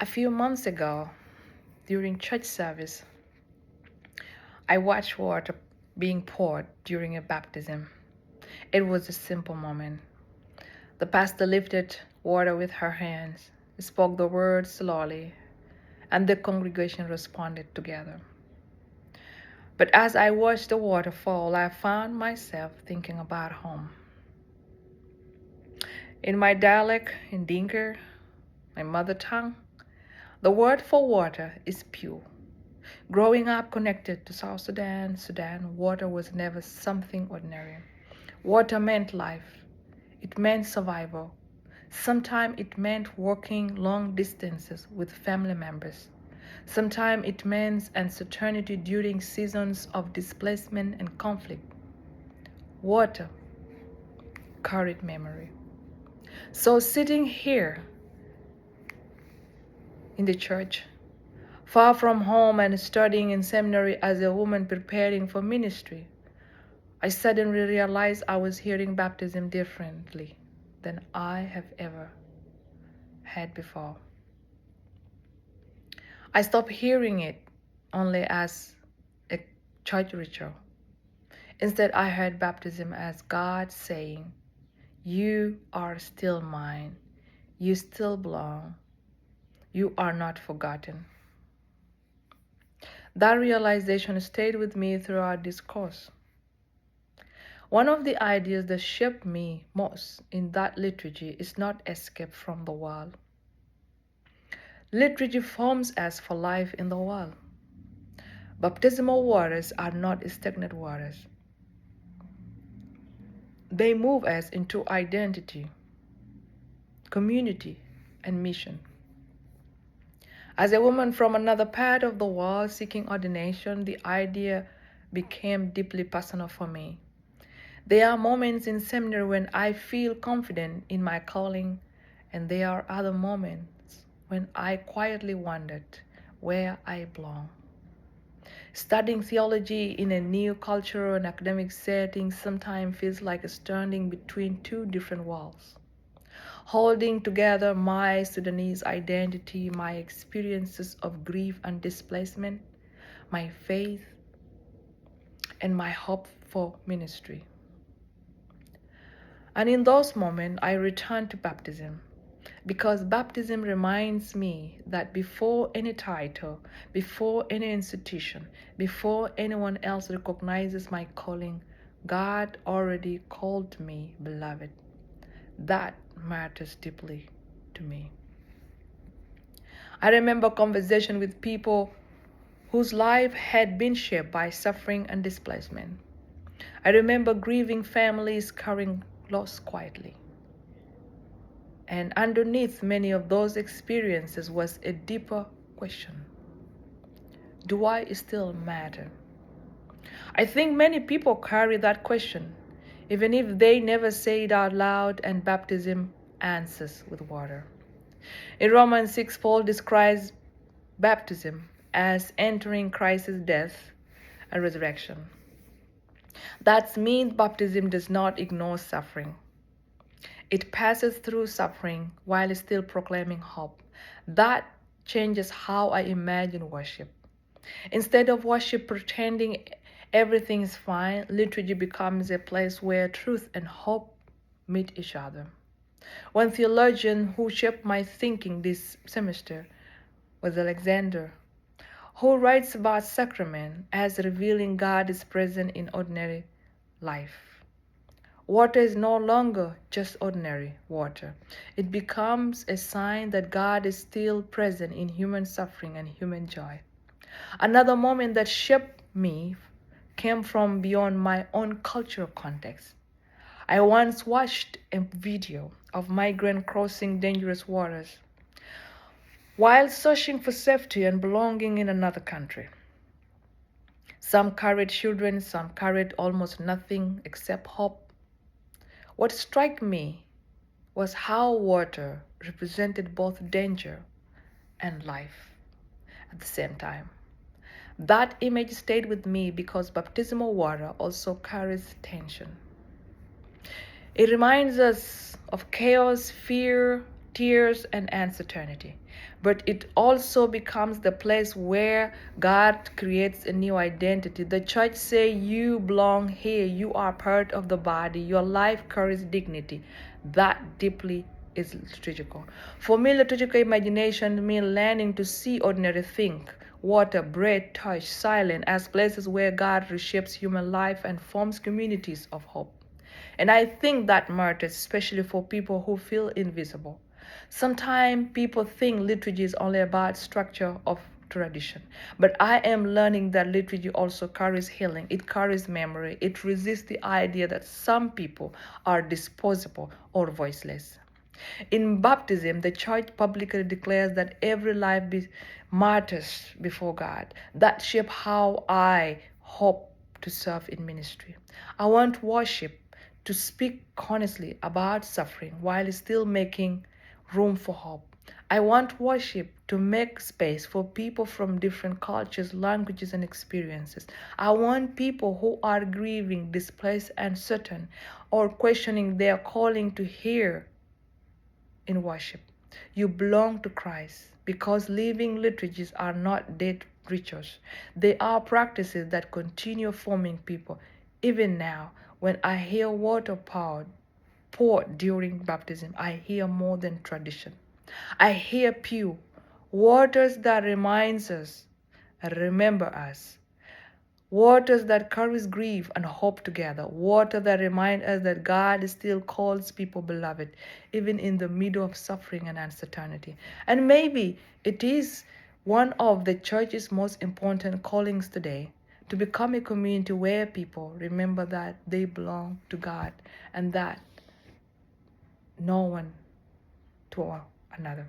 A few months ago, during church service, I watched water being poured during a baptism. It was a simple moment. The pastor lifted water with her hands, spoke the words slowly, and the congregation responded together. But as I watched the water fall, I found myself thinking about home. In my dialect, in Dinka, my mother tongue, the word for water is pure. Growing up connected to South Sudan, water was never something ordinary. Water meant life. It meant survival. Sometimes it meant walking long distances with family members. Sometimes it meant uncertainty during seasons of displacement and conflict. Water carried memory. So sitting here in the church, far from home and studying in seminary as a woman preparing for ministry, I suddenly realized I was hearing baptism differently than I have ever had before. I stopped hearing it only as a church ritual. Instead, I heard baptism as God saying, "You are still mine. You still belong. You are not forgotten." That realization stayed with me throughout this course. One of the ideas that shaped me most in that liturgy is not escape from the world. Liturgy forms us for life in the world. Baptismal waters are not stagnant waters. They move us into identity, community, and mission. As a woman from another part of the world seeking ordination, the idea became deeply personal for me. There are moments in seminary when I feel confident in my calling, and there are other moments when I quietly wondered where I belong. Studying theology in a new cultural and academic setting sometimes feels like standing between two different walls, holding together my Sudanese identity, my experiences of grief and displacement, my faith, and my hope for ministry. And in those moments, I return to baptism because baptism reminds me that before any title, before any institution, before anyone else recognizes my calling, God already called me beloved. That matters deeply to me. I remember conversation with people whose life had been shaped by suffering and displacement. I remember grieving families carrying loss quietly. And underneath many of those experiences was a deeper question. Do I still matter? I think many people carry that question, even if they never say it out loud, and baptism answers with water. In Romans 6, Paul describes baptism as entering Christ's death and resurrection. That means baptism does not ignore suffering. It passes through suffering while still proclaiming hope. That changes how I imagine worship. Instead of worship pretending everything is fine, liturgy becomes a place where truth and hope meet each other. One theologian who shaped my thinking this semester was Alexander, who writes about sacrament as revealing God is present in ordinary life. Water is no longer just ordinary water. It becomes a sign that God is still present in human suffering and human joy. Another moment that shaped me came from beyond my own cultural context. I once watched a video of migrants crossing dangerous waters while searching for safety and belonging in another country. Some carried children, some carried almost nothing except hope. What struck me was how water represented both danger and life at the same time. That image stayed with me because baptismal water also carries tension. It reminds us of chaos, fear, tears, and uncertainty. But it also becomes the place where God creates a new identity. The church say you belong here, you are part of the body, your life carries dignity. That deeply is liturgical. For me, liturgical imagination means learning to see ordinary things, water, bread, touch, silence as places where God reshapes human life and forms communities of hope. And I think that matters, especially for people who feel invisible. Sometimes people think liturgy is only about structure of tradition, but I am learning that liturgy also carries healing, it carries memory, it resists the idea that some people are disposable or voiceless. In baptism, the church publicly declares that every life matters before God. That shape how I hope to serve in ministry. I want worship to speak honestly about suffering while still making room for hope. I want worship to make space for people from different cultures, languages, and experiences. I want people who are grieving, displaced, uncertain, or questioning their calling to hear in worship. You belong to Christ because living liturgies are not dead rituals. They are practices that continue forming people. Even now, when I hear water poured during baptism, I hear more than tradition. I hear pure waters that reminds us, remember us, waters that carries grief and hope together, water that remind us that God still calls people beloved, even in the middle of suffering and uncertainty. And maybe it is one of the church's most important callings today, to become a community where people remember that they belong to God and that no one to another.